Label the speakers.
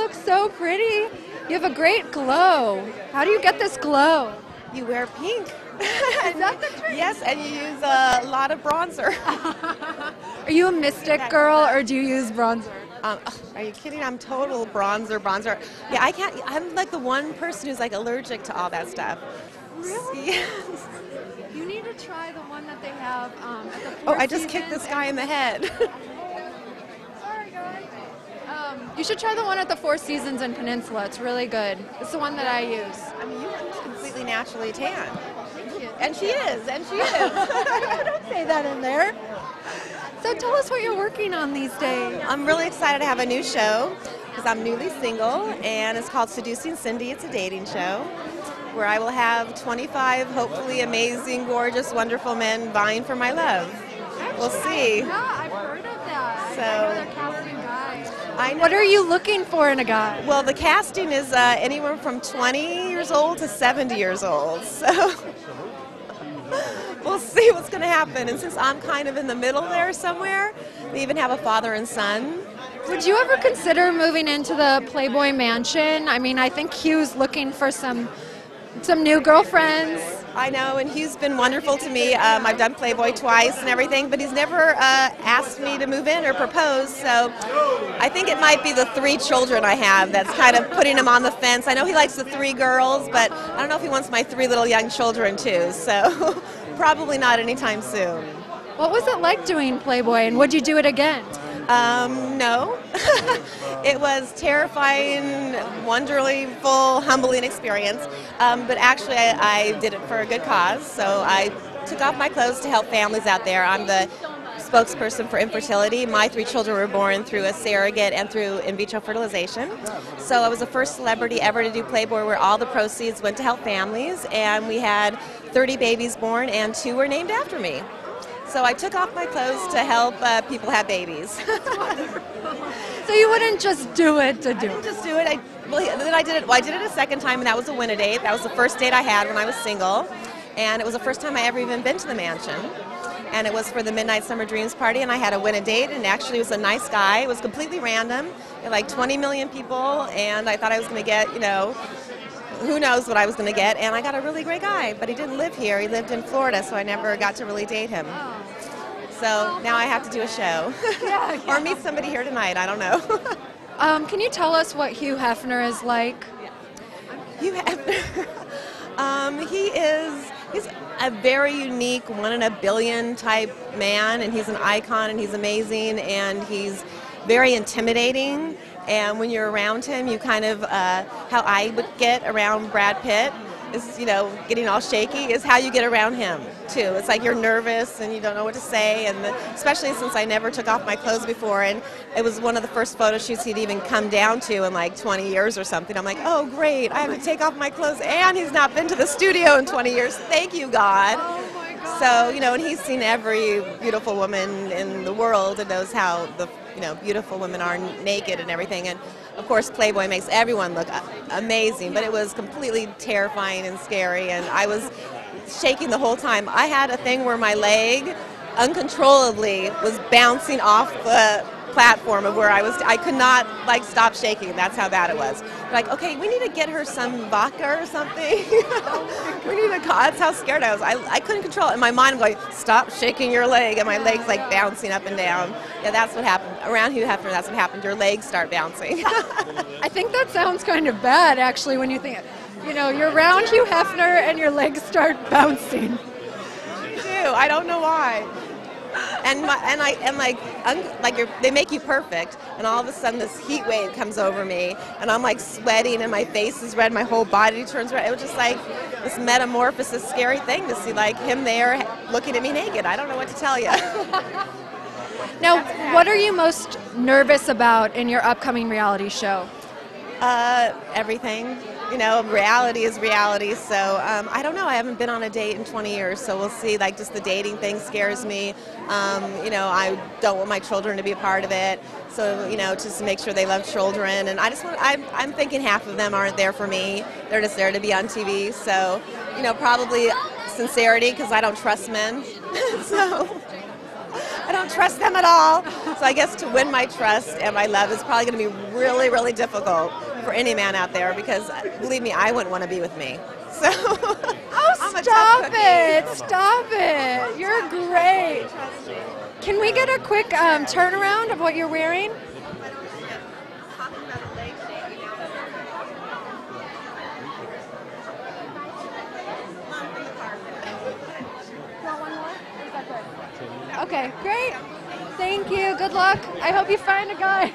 Speaker 1: look so pretty. You have a great glow. How do you get this glow?
Speaker 2: You wear pink.
Speaker 1: Is that the trick?
Speaker 2: Yes, and you use a lot of bronzer.
Speaker 1: Are you a mystic girl or do you use bronzer?
Speaker 2: Are you kidding? I'm total bronzer. Yeah, I can't. I'm like the one person who's like allergic to all that stuff.
Speaker 1: Really?
Speaker 2: Yes.
Speaker 1: You need to try the one that they have at the
Speaker 2: Oh,
Speaker 1: Four
Speaker 2: I just kicked
Speaker 1: Seasons
Speaker 2: this guy in the head.
Speaker 1: Sorry, guys. You should try the one at the Four Seasons in Peninsula. It's really good. It's the one that I use.
Speaker 2: I mean, you look completely naturally tan.
Speaker 1: Thank you.
Speaker 2: And she is.
Speaker 1: Don't say that in there. So tell us what you're working on these days.
Speaker 2: I'm really excited to have a new show because I'm newly single, and it's called Seducing Cindy. It's a dating show where I will have 25 hopefully amazing, gorgeous, wonderful men vying for my love. We'll see.
Speaker 1: Yeah, I've heard of that.
Speaker 2: So-
Speaker 1: I know they're casting guys.
Speaker 2: I know.
Speaker 1: What are you looking for in a guy?
Speaker 2: Well, the casting is anywhere from 20 years old to 70 years old. So we'll see what's going to happen. And since I'm kind of in the middle there somewhere, we even have a father and son.
Speaker 1: Would you ever consider moving into the Playboy Mansion? I mean, I think Hugh's looking for some new girlfriends.
Speaker 2: I know, and Hugh's been wonderful to me. I've done Playboy twice and everything, but he's never asked me to move in or propose, so I think it might be the 3 children I have that's kind of putting him on the fence. I know he likes the 3 girls, but I don't know if he wants my 3 little young children too, so probably not anytime soon.
Speaker 1: What was it like doing Playboy, and would you do it again?
Speaker 2: No. It was terrifying, wonderful, humbling experience. But actually, I did it for a good cause. So I took off my clothes to help families out there. I'm the spokesperson for infertility. My 3 children were born through a surrogate and through in vitro fertilization. So I was the first celebrity ever to do Playboy where all the proceeds went to help families. And we had 30 babies born, and 2 were named after me. So I took off my clothes to help people have babies.
Speaker 1: So you wouldn't just do it to do
Speaker 2: I didn't
Speaker 1: it?
Speaker 2: just do it. Then I did it. Well, I did it a second time, and that was a winter date. That was the first date I had when I was single, and it was the first time I ever even been to the mansion. And it was for the Midnight Summer Dreams party, and I had a winter date, and actually it was a nice guy. It was completely random. There were like 20 million people, and I thought I was going to get, who knows what I was going to get, and I got a really great guy, but he didn't live here. He lived in Florida, so I never got to really date him. So now I have to do a show.
Speaker 1: Yeah.
Speaker 2: Or meet somebody here tonight, I don't know.
Speaker 1: Can you tell us what Hugh Hefner is like?
Speaker 2: Hugh Hefner, he's a very unique, 1 in a billion type man, and he's an icon, and he's amazing, and he's very intimidating. And when you're around him, you kind of, how I would get around Brad Pitt is, getting all shaky, is how you get around him, too. It's like you're nervous and you don't know what to say, and especially since I never took off my clothes before, and it was one of the first photo shoots he'd even come down to in like 20 years or something. I'm like, oh, great, I have to take off my clothes, and he's not been to the studio in 20 years. Thank you, God.
Speaker 1: Oh my God.
Speaker 2: So, and he's seen every beautiful woman in the world and knows how the beautiful women are naked and everything. And of course, Playboy makes everyone look amazing, but it was completely terrifying and scary, and I was shaking the whole time. I had a thing where my leg uncontrollably was bouncing off the platform of where I was. I could not stop shaking. That's how bad it was. Like, okay, we need to get her some vodka or something. That's how scared I was. I couldn't control it. In my mind, I'm going, stop shaking your leg, and my leg's bouncing up and down. Yeah, that's what happened. Around Hugh Hefner, that's what happened. Your legs start bouncing.
Speaker 1: I think that sounds kind of bad, actually, when you think, you're around Hugh Hefner and your legs start bouncing.
Speaker 2: Me too. I don't know why. They make you perfect, and all of a sudden this heat wave comes over me, and I'm sweating, and my face is red, my whole body turns red. It was just this metamorphosis, scary thing to see him there looking at me naked. I don't know what to tell you.
Speaker 1: Now, what are you most nervous about in your upcoming reality show?
Speaker 2: Everything. Reality is reality, so I don't know. I haven't been on a date in 20 years, so we'll see. Just the dating thing scares me. I don't want my children to be a part of it, so, just to make sure they love children. And I'm thinking half of them aren't there for me. They're just there to be on TV, so, probably sincerity, because I don't trust men. So, I don't don't trust them at all. So I guess to win my trust and my love is probably going to be really, really difficult for any man out there because, believe me, I wouldn't want to be with me. So.
Speaker 1: Oh, stop it! Stop it! You're great. Can we get a quick turnaround of what you're wearing? Okay, great. Thank you. Good luck. I hope you find a guy.